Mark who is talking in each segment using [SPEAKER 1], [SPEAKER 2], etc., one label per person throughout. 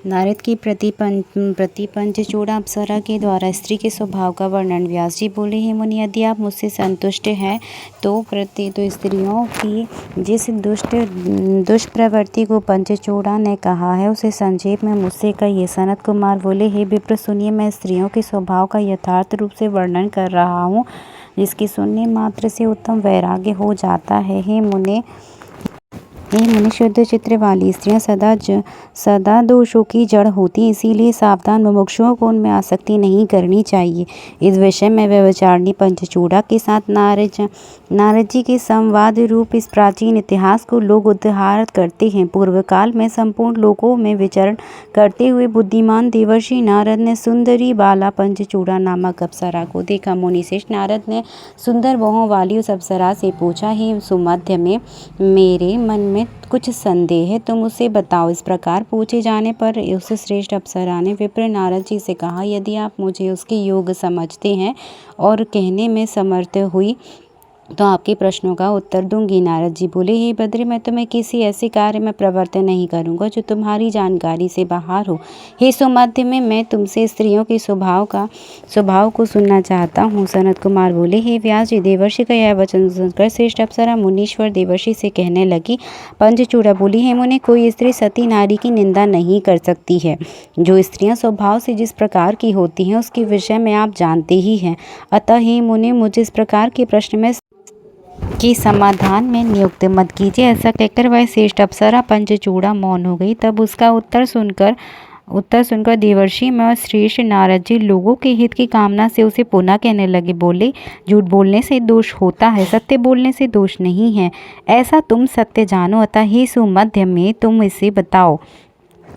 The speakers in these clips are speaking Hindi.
[SPEAKER 1] नारद की प्रतिपंचचूड़ा अप्सरा के द्वारा स्त्री के स्वभाव का वर्णन। व्यास जी बोले, हे मुनि, यदि आप मुझसे संतुष्ट हैं तो स्त्रियों की जिस दुष्प्रवृत्ति को पंचचूड़ा ने कहा है उसे संक्षेप में मुझसे कहिए। सनत कुमार बोले, हे विप्र, सुनिए, मैं स्त्रियों के स्वभाव का यथार्थ रूप से वर्णन कर रहा हूँ, जिसकी सुनने मात्र से उत्तम वैराग्य हो जाता है। हे मुनि, शुद्ध चित्र वाली स्त्रियां सदा दोषों की जड़ होती, इसीलिए सावधान मुमुक्षुओं को उनमें आसक्ति नहीं करनी चाहिए। इस विषय में व्यभिचारिणी पंचचूड़ा के साथ नारद जी के संवाद रूप इस प्राचीन इतिहास को लोग उद्धार करते हैं। पूर्व काल में संपूर्ण लोकों में विचरण करते हुए बुद्धिमान देवर्षि नारद ने सुंदरी बाला पंचचूड़ा नामक अप्सरा को देखा। मुनिश्रेष्ठ नारद ने सुंदर बाहों वाली उस अप्सरा से पूछा, हे सुमध्य में, मेरे मन में कुछ संदेह है, तुम उसे बताओ। इस प्रकार पूछे जाने पर उस श्रेष्ठ अप्सरा ने विप्र नारद जी से कहा, यदि आप मुझे उसके योग्य समझते हैं और कहने में समर्थ हुई तो आपके प्रश्नों का उत्तर दूंगी। नारद जी बोले, हे बद्री, मैं तुम्हें किसी ऐसे कार्य में प्रवृत्त नहीं करूंगा जो तुम्हारी जानकारी से बाहर हो। हे सुमध्य में, मैं तुमसे स्त्रियों के स्वभाव को सुनना चाहता हूँ। सनत कुमार बोले, हे व्यास जी, देवर्षि का यह वचन सुनकर श्रेष्ठ अप्सरा मुनीश्वर देवर्षि से कहने लगी। पंचचूड़ा बोली, हे मुनि, कोई स्त्री सती नारी की निंदा नहीं कर सकती है। जो स्त्रियां स्वभाव से जिस प्रकार की होती हैं उसके विषय में आप जानते ही हैं। अतः हे मुनि, मुझे इस प्रकार के प्रश्न में कि समाधान में नियुक्त मत कीजिए। ऐसा कहकर वह श्रेष्ठ अप्सरा पंचचूड़ा मौन हो गई। तब उसका उत्तर सुनकर देवर्षि में श्रेष्ठ नारद जी लोगों के हित की कामना से उसे पुनः कहने लगे। बोले, झूठ बोलने से दोष होता है, सत्य बोलने से दोष नहीं है, ऐसा तुम सत्य जानो। अतः हे सुमध्य में, तुम इसे बताओ।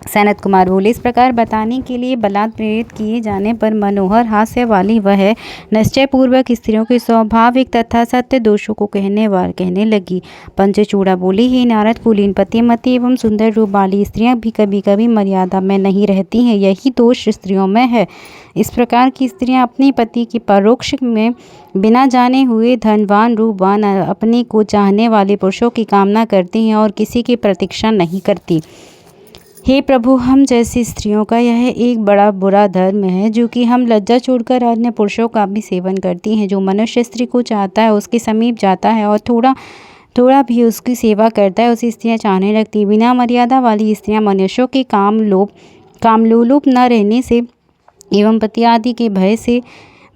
[SPEAKER 1] सनत कुमार बोले, इस प्रकार बताने के लिए बलात् प्रेरित किए जाने पर मनोहर हास्य वाली वह निश्चय पूर्वक स्त्रियों के स्वाभाविक तथा सत्य दोषों को कहने लगी। पंचचूड़ा बोली, हे नारद, कुलीन, पतिमती एवं सुंदर रूप वाली स्त्रियां भी कभी कभी मर्यादा में नहीं रहती हैं, यही दोष स्त्रियों में है। इस प्रकार की स्त्रियां अपने पति की परोक्ष में बिना जाने हुए धनवान रूपवान अपने को चाहने वाले पुरुषों की कामना करती हैं और किसी की प्रतीक्षा नहीं करती। हे प्रभु, हम जैसी स्त्रियों का यह एक बड़ा बुरा धर्म है, जो कि हम लज्जा छोड़कर अन्य पुरुषों का भी सेवन करती हैं। जो मनुष्य स्त्री को चाहता है उसके समीप जाता है और थोड़ा भी उसकी सेवा करता है, उसे स्त्रियां चाहने लगती। बिना मर्यादा वाली स्त्रियां मनुष्यों के कामलोलुप न रहने से एवं पति आदि के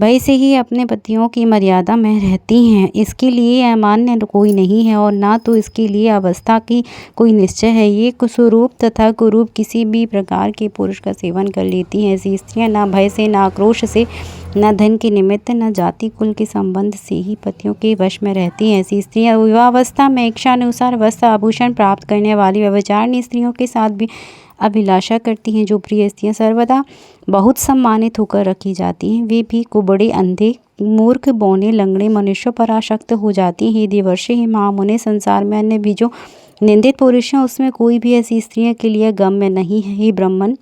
[SPEAKER 1] भय से ही अपने पतियों की मर्यादा में रहती हैं। इसके लिए अमान्य कोई नहीं है और ना तो इसके लिए अवस्था की कोई निश्चय है। ये स्वरूप तथा कुरूप किसी भी प्रकार के पुरुष का सेवन कर लेती हैं। ऐसी स्त्रियां ना भय से, ना आक्रोश से, न धन के निमित्त, न जाति कुल के संबंध से ही पतियों के वश में रहती हैं। ऐसी स्त्रियां विवाहावस्था में इच्छानुसार वस्त्र आभूषण प्राप्त करने वाली व्यभिचारिणी स्त्रियों के साथ भी अभिलाषा करती हैं। जो प्रिय स्त्रियां सर्वदा बहुत सम्मानित होकर रखी जाती हैं, वे भी कुबड़े, अंधे, मूर्ख, बौने, लंगड़े मनुष्यों पर आसक्त हो जाती हैं। हे देवर्षि, हे महामुने, संसार में अन्य भी जो निंदित पुरुष हैं उसमें कोई भी ऐसी स्त्रियों के लिए गम्य नहीं है। हे ब्राह्मण,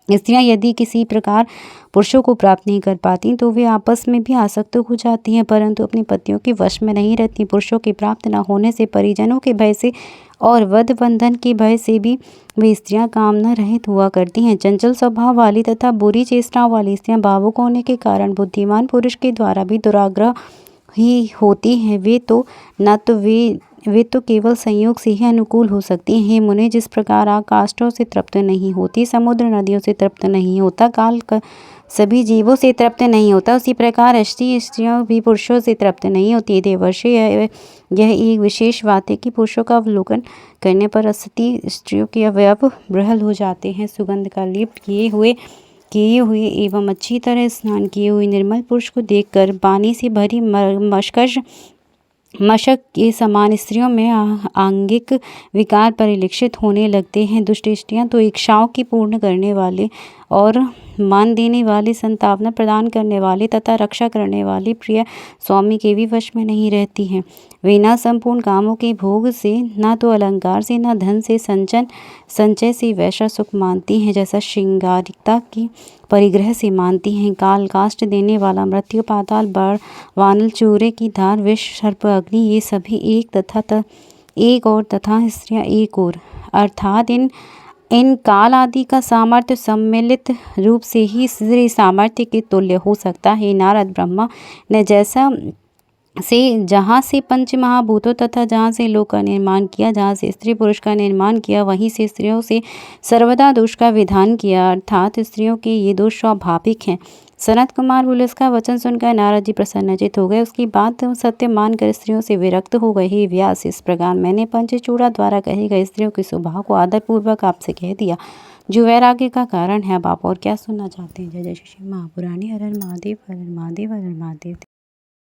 [SPEAKER 1] स्त्रियां यदि किसी प्रकार पुरुषों को प्राप्त नहीं कर पाती तो वे आपस में भी आसक्त हो जाती हैं, परंतु अपने पतियों के वश में नहीं रहती। पुरुषों के प्राप्त न होने से, परिजनों के भय से और वध बंधन के भय से भी वे स्त्रियां कामना रहित हुआ करती हैं। चंचल स्वभाव वाली तथा बुरी चेष्टाओं वाली स्त्रियां भावुक होने के कारण बुद्धिमान पुरुष के द्वारा भी दुराग्रह ही होती हैं। वे तो केवल संयोग से ही अनुकूल हो सकती हैं। हे मुने, जिस प्रकार आग काष्ठों से तृप्त नहीं होती, समुद्र नदियों से तृप्त नहीं होता, काल सभी जीवों से तृप्त नहीं होता, उसी प्रकार स्त्रियां भी पुरुषों से तृप्त नहीं होती। देवर्षि, यह एक विशेष बात है कि पुरुषों का अवलोकन करने पर असती स्त्रियों के अवयव बृहल हो जाते हैं। सुगंध का लेप किए हुए एवं अच्छी तरह स्नान किए हुए निर्मल पुरुष को देखकर पानी से भरी मशक के समान स्त्रियों में आंगिक विकार परिलक्षित होने लगते हैं। दुष्ट स्त्रियां तो इच्छाओं की पूर्ण करने वाले और मान देने वाले, संतावना प्रदान करने वाले तथा रक्षा करने वाले प्रिय स्वामी के भी वश में नहीं रहती हैं। वे ना संपूर्ण कामों के भोग से, ना तो अलंकार से, ना धन से, संचय से वैसा सुख मानती हैं जैसा श्रृंगारिकता की परिग्रह से मानती हैं। काल काष्ठ देने वाला, मृत्यु, पाताल, बाण, वानल, चूरे की धार, विष, सर्प, अग्नि, ये सभी एक और तथा स्त्रियां एक और, अर्थात इन इन काल आदि का सामर्थ्य सम्मिलित रूप से ही स्त्री सामर्थ्य के तुल्य हो सकता है। नारद ब्रह्मा ने जैसा से जहाँ से पंच महाभूतों तथा जहाँ से लोक का निर्माण किया, जहाँ से स्त्री पुरुष का निर्माण किया, वहीं से स्त्रियों से सर्वदा दोष का विधान किया, अर्थात स्त्रियों के ये दोष स्वाभाविक हैं। सनत कुमार बोले, उसका वचन सुनकर नारद जी प्रसन्नचित हो गए। उसकी बात सत्य मानकर स्त्रियों से विरक्त हो गए। हे व्यास, इस प्रकार मैंने पंचचूड़ा द्वारा कहे गए स्त्रियों के स्वभाव को आदरपूर्वक आपसे कह दिया, जो वैराग्य का कारण है। अब आप और क्या सुनना चाहते हैं? जय जय श्री महापुराणी। हर हर महादेव, हर हर महादेव, हर हर महादेव।